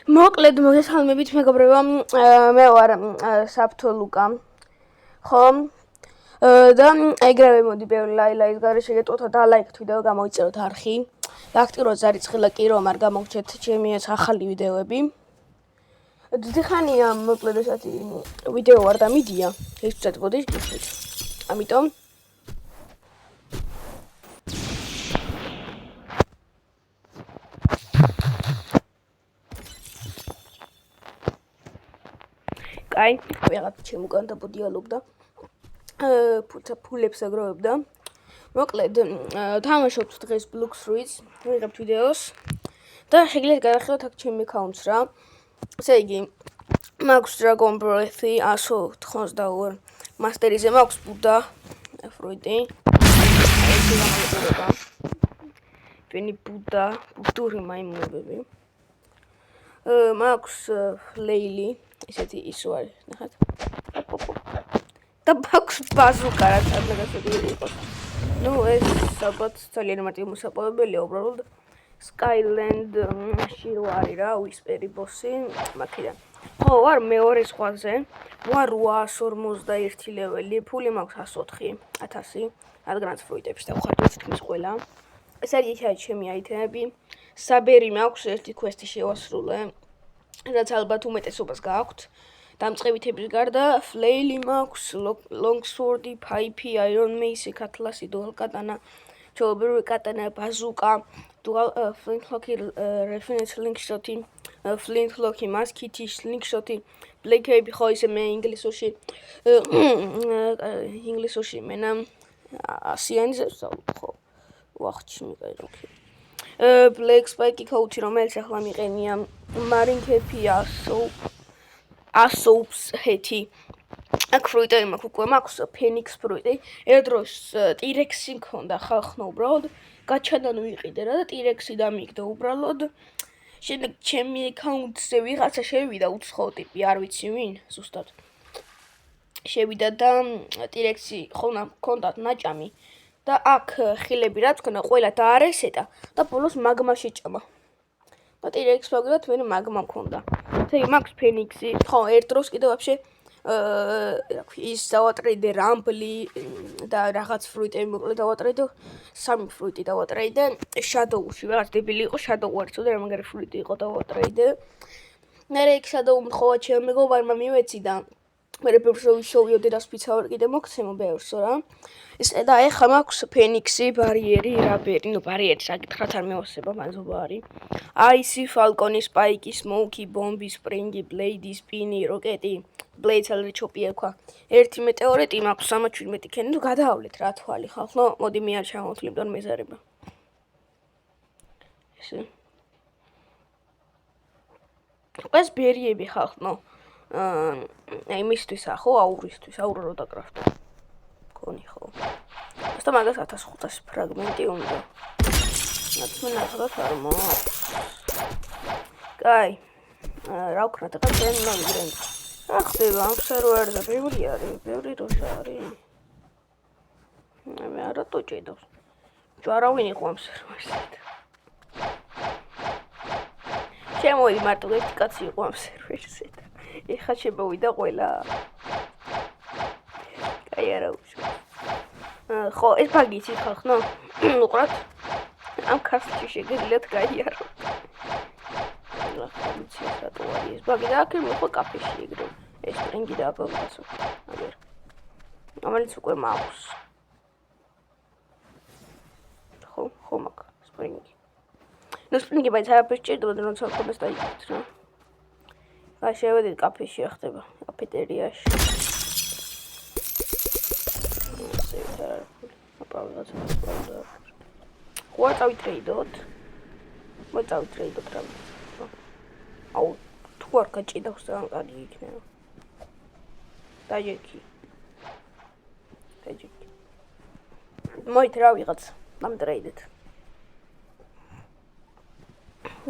მოკლედ მოგესალმებით მეგობრებო, მე ვარ საფთო ლუკა. ხო? და ეგრევე მოდი ბევრი ლაილაის გარეშე გეტყოთ და ლაიქთ ვიდეო გამოიწეროთ არხი. დააქტიროთ ზარიცხილა კი რომ არ გამოგჩეთ ჩემი ახალი ვიდეოები. ძიხანია მოკლედ ესეთი ვიდეო არ დამიდია, ეს წეთბოდი გიხდით. ამიტომ კაი, ვიღაც ჩემ უკან დაბოდიალობდა. ფულებს აგროვებდა. მოკლედ, თამაშობთ დღეს Blox-Fruits, ვიღებთ ვიდეოს და შეგიძლიათ გადახდეთ აქ ჩემი აკაუნტს რა. ესე იგი, მაქვს Dragon Breath-ი 192 მასტერიზე მაქვს Buddha Fruit-ი. ვენი Buddha, ბუდური მაიმუნები. მაქვს Flaily, ესეთი ის ვარ, ნახეთ. და მაქვს Bazooka, რაც არ დაგასწრებული იყოს. ნუ ეს ალბათ ძალიან მარტივი მოსაპოვებელია უბრალოდ Skyland-ში ვარი რა, Whisper-ი ბოსი, მაქედან. ხო, ვარ მეორე ზღვაზე, ვარ 851 ლეველი, ფული მაქვს 104,000, რადგანაც ფრუიტებში დავხარჯეთ თქმის ყველა. ეს არის ჩემი აიტემები. საბერი მაქვს ერთი quest-ი შევასრულე, რაც ალბათ უმეტესობას გააქვთ. დამწყებითების გარდა Flaily მაქვს, Longsword-ი, Pipe-ი, Iron Mace-ი, Cutlass-ი, Dual Katana, Jawbreaker Katana, Bazooka, Dual Flintlock-ი, Refined Slingshot-ი, Flintlock-ი, Musket-ი, Slingshot-ი, Blade-ი, ხო ისე მე ინგლისურში მენა ასიანზე ვსწავლობ, ხო. ვახჩი მიყეროქი. Black Spike-ი coat-ი, რომელიც ახლა მიყენია, Marine Cap-ი, Assaults hat-ი. აქ ფრუიტები მაქვს უკვე, მაქვს Phoenix ფრუიტი. ერთდროს T-Rex-ი მქონდა ხალხმა უბრალოდ, გაჩადან ვიყიდე რა და T-Rex-ი დამიგდა უბრალოდ. შემდეგ ჩემი აკაუნტზე ვიღაცა შევიდა უცხო ტიპი, არ ვიცი ვინ, ზუსტად. შევიდა და T-Rex-ი მქონდათ ნაჭამი და აქ ხილები რაც ქონა ყველა დაარესეტა და ბოლოს მაგმა შეჭამა. და T-Rex მაგდათ ვინ მაგმა მქონდა. ესე იგი მაქვს Phoenix-ი, ხო, ერთ დროს კიდე ვაფშე ის დავატრეიდე Rumble-ი და რაღაც ფრუიტები მოკლედ დავატრეიდე, 3 ფრუიტი დავატრეიდე, Shadow-ში რაღაც დებილი იყო, Shadow არ იცოდა რა მაგარი ფრუიტი იყო დავატრეიდე. მერე იქ Shadow მხოლოდ ჩემ მეგობარმა მივეცი და მერე ბევრს შოვიოდე და სპიცა ვარ კიდე მოგცემო ბევრსო რა. და ეხლა მაქვს Phoenix-ი, ბარიერი, რაბერი, ნუ ბარიერი საკითხად არ მევასება, მანზობა არის. Ice-ი, Falcon-ი, Spike-ი, Smoke-ი, Bomb-ი, Spring-ი, Blade-ი, Spin-ი, Rocket-ი, Blade-ს ალრე ჩოპი ექვა. ერთი მეტეორიტი მაქვს 17 ქენი, ნუ გადაავლეთ რა თვალი ხალხო, მოდი მე არ ჩამოვთვლიმ მეზარება. ესე. ეს ბერიები ხალხო. იმისთვის ხო, აურისთვის, აურა რო დაკრაფტო. კონი ხო. ასთა მაგას 1500 ფრაგმენტი უნდა. ნაცმენ ახლა არ მოაქვს. კაი. რა ვქნათ ახლა ჩვენ მოვიდნენ. რა ხდება ამ სერვერზე ბევრი არის, ბევრი როშა არის. მე არათო ჭედავს. ჯარავინ იყო ამ სერვერზე. შემოვიდი მარტო ერთი კაცი იყო ამ სერვერზე. ეხლა შემოვიდა ყველა. კაი არა უშო. ხო, ეს ბაგი იცით ხალხო? უყურათ. ამ კასტში შეგიძლიათ გაიაროთ. რა ვიცი რატო არის ეს ბაგი და აქ მოხო კაფეში ეგრევე. ეს პრინგი დააბავდასო. აგერ. რომელიც უკვე მაქვს. ხო მაქვს სპრინგი. ნუ სპრინგი მაინც არაფერს ჭირდება და როცა ხომეს დაიგებთ რა. აი შევედით კაფეში რა ხდება, კაფეტერიაში. ხო წავითრეიდოთ. მოწავითრეიდოთ რა. აუ თუ არ გაჭიდავს ძალიან კარგი იქნება. დაჯექი. მოით რა ვიღაც დამტრეიდეთ.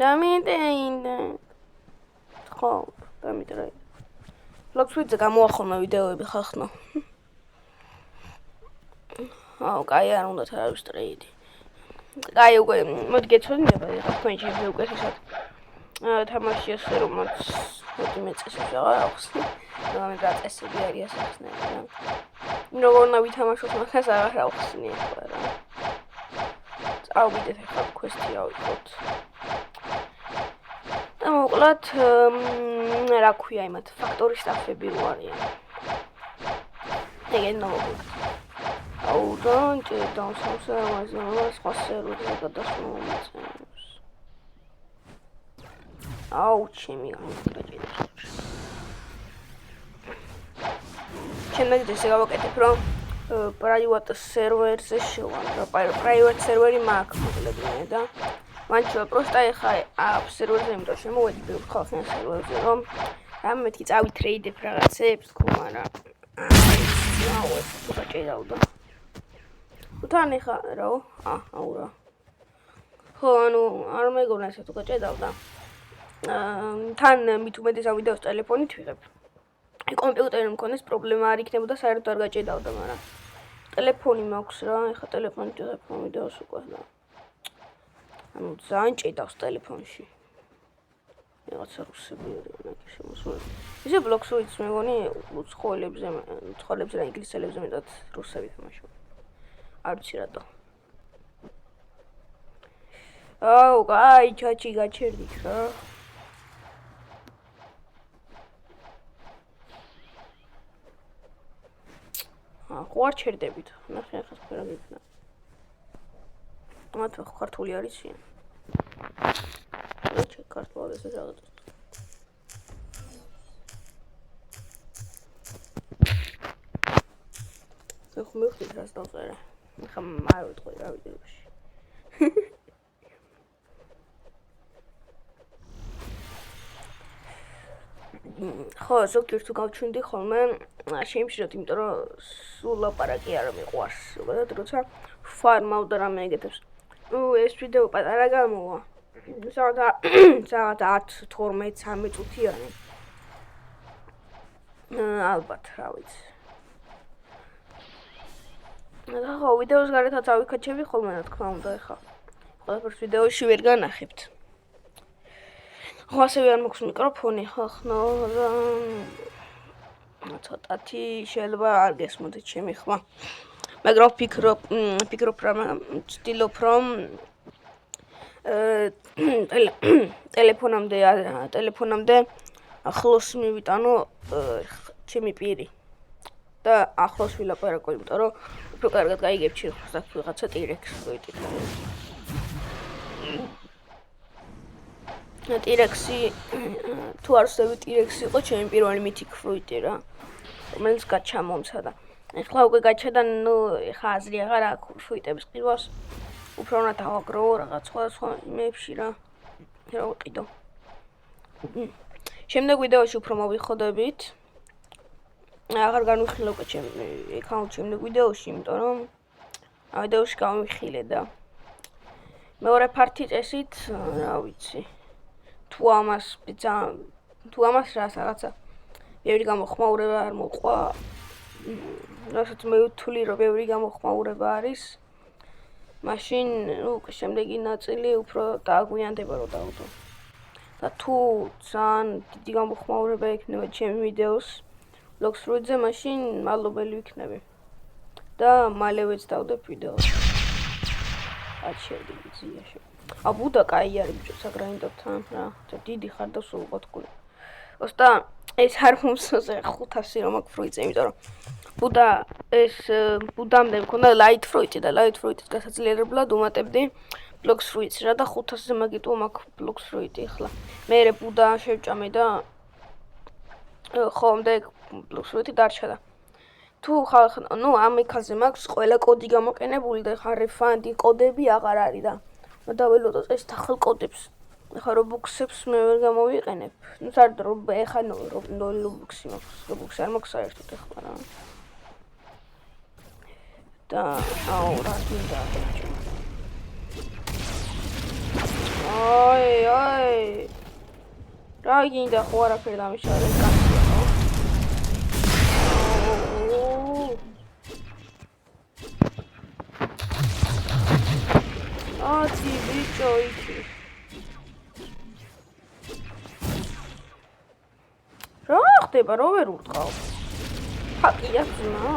დამიტეინდა. ხო, დამიტრეიდე. Blox-Fruits-ზე გამოახორმა ვიდეოები ხახნო. აუ, კაი არ უნდა თავის ტრეიდი. კაი უკვე მოდი გეცოდინება, თქვენ შეიძლება უკეთესად. თამაში ასე რომაც მე წესებს აღარ ახსნი. მე გაწესები არის ახსნები რა. როგორ ვითამაშოთ მაგას აღარ ახსნი ახლა რა. წავიდეთ ახლა quest-ი ავიღოთ. და მოკლედ რა ქვია იმათ ფაქტორის სტაფები რო არიან. ეგენ მოკლედ. აუ დანჭე დავსავსე სხვა სერვერზე გადასვლა მოწევს. აუ ჩემი გამიგაჭირებს. ჩემი ესე გავაკეთებ რომ private server-ზე შევარ და private server-ი მაქვს მოკლედ მე და მანჩო просто ეხა app server-ზე იმიტომ შემოვედი ხალხიან server-ზე რომ რამე მეთქი წავითრეიდებ რაღაცებს თქო არა აუ ეს გაჭირდა თან ეხა რაო აუ რა ხო ანუ არ მეგონა ესე თუ გაჭირდა თან მით უმეტეს ამ ვიდეოს ტელეფონით ვიღებ აი კომპიუტერი მქონეს პრობლემა არ იქნებოდა საერთოდ არ გაჭედავდა მაგრამ ტელეფონი მაქვს რა ეხა ტელეფონით ვიღებ ვიდეოს უკვე და ანუ ძალიან ჭედავს ტელეფონში რაღაცა რუსები არიან აქ შემოსული ისე ბლოკს როიც მეგონი უცხოელებზე და ინგლისელებზე მეტად რუსები თამაშობენ არ ვიცი რატო აუ აი ჩაჩი გაჩერდით რა ხო არ ჩერდებით ნახე ახლა სფერა გიქნა მათ ქართული არის შენ რა ქართულად ესე რაღაც ხო მოვხდი რას დავწერე ხა არ ვიტყვი რა ვიდეოში ხო ზოგიერთ თუ გავჩვენდი ხოლმე შეიმჩნევთ იმიტომ რომ სულ ლაპარაკი არ მიყვარს ზოგადად როცა ფარმავ და რამე ეგეთებს ეს ვიდეო პატარა გამოვა საათ 10-12-13 წუთიანი ალბათ რა ვიცი და ხო ვიდეოს გარეთაც ავიქაჩები ხოლმე რა თქმა უნდა ეხა ყველაფერს ვიდეოში ვერ განახებთ ხო ასევე არ მაქვს მიკროფონი ხახნო და ცოტათი შეიძლება არ გესმოდეთ ჩემი ხმა მაგრამ ვფიქრობ რომ ვცდილობ რომ ტელეფონამდე ახლოს მივიტანო ჩემი პირი და ახლოს ვილაპარაკო იმიტომ რომ უფრო კარგად გაიგებ ჩიხოს და ვიღაცა ტირექს ვიტყვი ტირექსი თუ არ ვსწრები ტირექსი იყო ჩემი პირველი მითიკ ფრუიტი რა რომელიც გაჩამომცადა ეხლა უკვე გაჩადა ნუ ეხა აზრი აღარ აქვს ფრუიტების ყიდვას უფრო უნდა დავაგროვო რაღაც სხვა იმებში რა ვიყიდო შემდეგ ვიდეოში უფრო მოვიხოდებით აღარ განვიხილე უკვე ჩემი აკაუნტი შემდეგ ვიდეოში იმიტომ რომ ამ ვიდეოში გავმიხილე და მეორე ფართი წესით რა ვიცი თუ ამას რას რაღაცა ბევრი გამოხმაურება არ მოყვა რასაც მე ვთვლი რომ ბევრი გამოხმაურება არის მაშინ უკვე შემდეგი ნაწილი უფრო დააგვიანდება რომ დავდო და თუ ძალიან დიდი გამოხმაურება ექნება ჩემი ვიდეოს ბლოგს როიძე მაშინ მადლობელი ვიქნები და მალევეც დავდებ ვიდეოს არ შევდივი ზიაში აბუდა კაი არის ბიჭო საგრაინდობთან რა დიდი ხარ და სულ გოთკული ოსტა ეს არ მომსოზე 500 რომ აქვს ფრუიტზე იმიტომ რომ ბუდამდე მქონდა light fruit და light fruit-ის გასაძლიერებლად უმატებდი blocks fruits რა და 500-ზე მაგიტო მაქვს blocks fruit ახლა მე ბუდა შევჭამე და ხომდე blocks fruit დარჩა და თუ ნუ ამ ეკაზე მაქვს ყველა კოდი გამოყენებული და ხა refund კოდები აღარ არის და დაველოდო ეს ახალ კოდებს ახლა რობუქსებს მე ვერ გამოვიყენებ ნუ საერთოდ ეხა რობუქსი მაქვს რობუქსი არ მაქვს საერთოდ ახლა რა და აუ რა გინდა აი რა გინდა ხო არაფერი დამიშალე კაცია ხო ათი ბიჭო იქი ხდება რომ ვერ ურტყავ. ფაკია ძმა.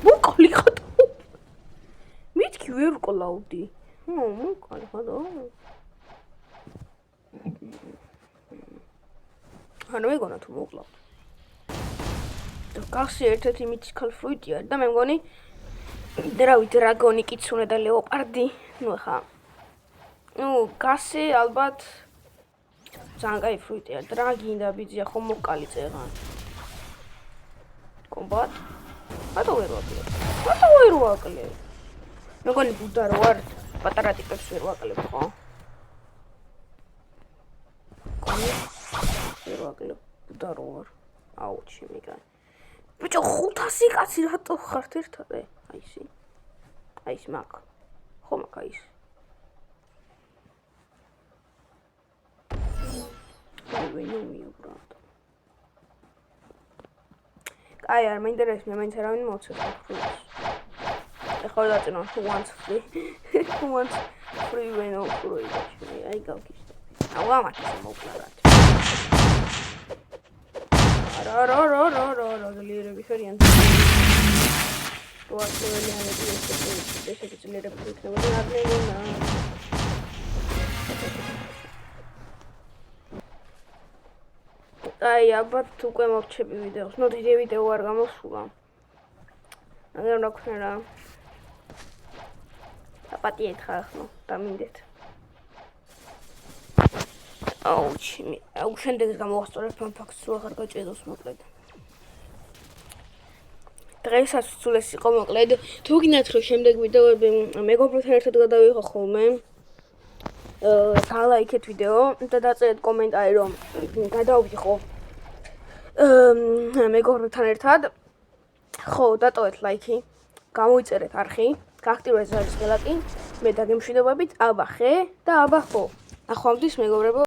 მოკალი ხატო. მეთქი ვერ ყლავდი. მოკალი ხატო. ანუ მეგონა თუ მოკლავ. გასი ერთ-ერთი მითიკალ ფრუიტია და მე მგონი დრავი დრაგონი კიცუნე და ლეოპარდი. ნუ ხა. ნუ გასი ალბათ ძალიან კაი ფრუიტია. დრაგი და ბიძია ხომ მოკალი წერან. კომბატ. ხატო ვერ ვაკლებ. მეგონი ბუდა რო არ პატარა ტიპებს ვერ ვაკლებ ხო? კონი ვერ ვაკლებ ბუდა რო არ. აუჩი მიგან. ბიჭო 500 კაცი რატო ხართ ერთად? აი ისი. აი ის მაგ. ხო მაგ აი ის. აი ვინო მიუბრალოდ. აი არ მეინტერესებს, მაინც არავინ მოცეს ფრულს. ეხლა დაწინო who wants free ვენო ფრუი დაჩვენე. აი გავგიშდა. აუ ამათი მოკლარად. რა ძლიერები ხერიან. როა წელიანები ესე ძლიერები იქნება და აღნეუნა. აი ალბათ უკვე მოვჩები ვიდეოს. ნუ დიდი ვიდეო არ გამოსულა. მაგრამ რა ქვია რა. აპატიეთ ხა ახლა დამინდეთ. აუჩი აუ შემდეგ გამოვასწორებ ფაქტს რომ აღარ გაჭედოს მოკლედ. დღესაც სულ ეს იყო მოკლედ. თუ გინდათ რომ შემდეგ ვიდეოები მეგობრებთან ერთად გადავიღო ხოლმე დალაიქეთ ვიდეო და დაწერეთ კომენტარი რომ გადავიღო მეგობრებთან ერთად. ხო, დატოვეთ ლაიქი, გამოიწერეთ არხი, გააქტიურეთ ზარის ღელაკი, მე დაგემშვიდობებით, აბა ხე და აბა ხო. ნახვამდის მეგობრებო.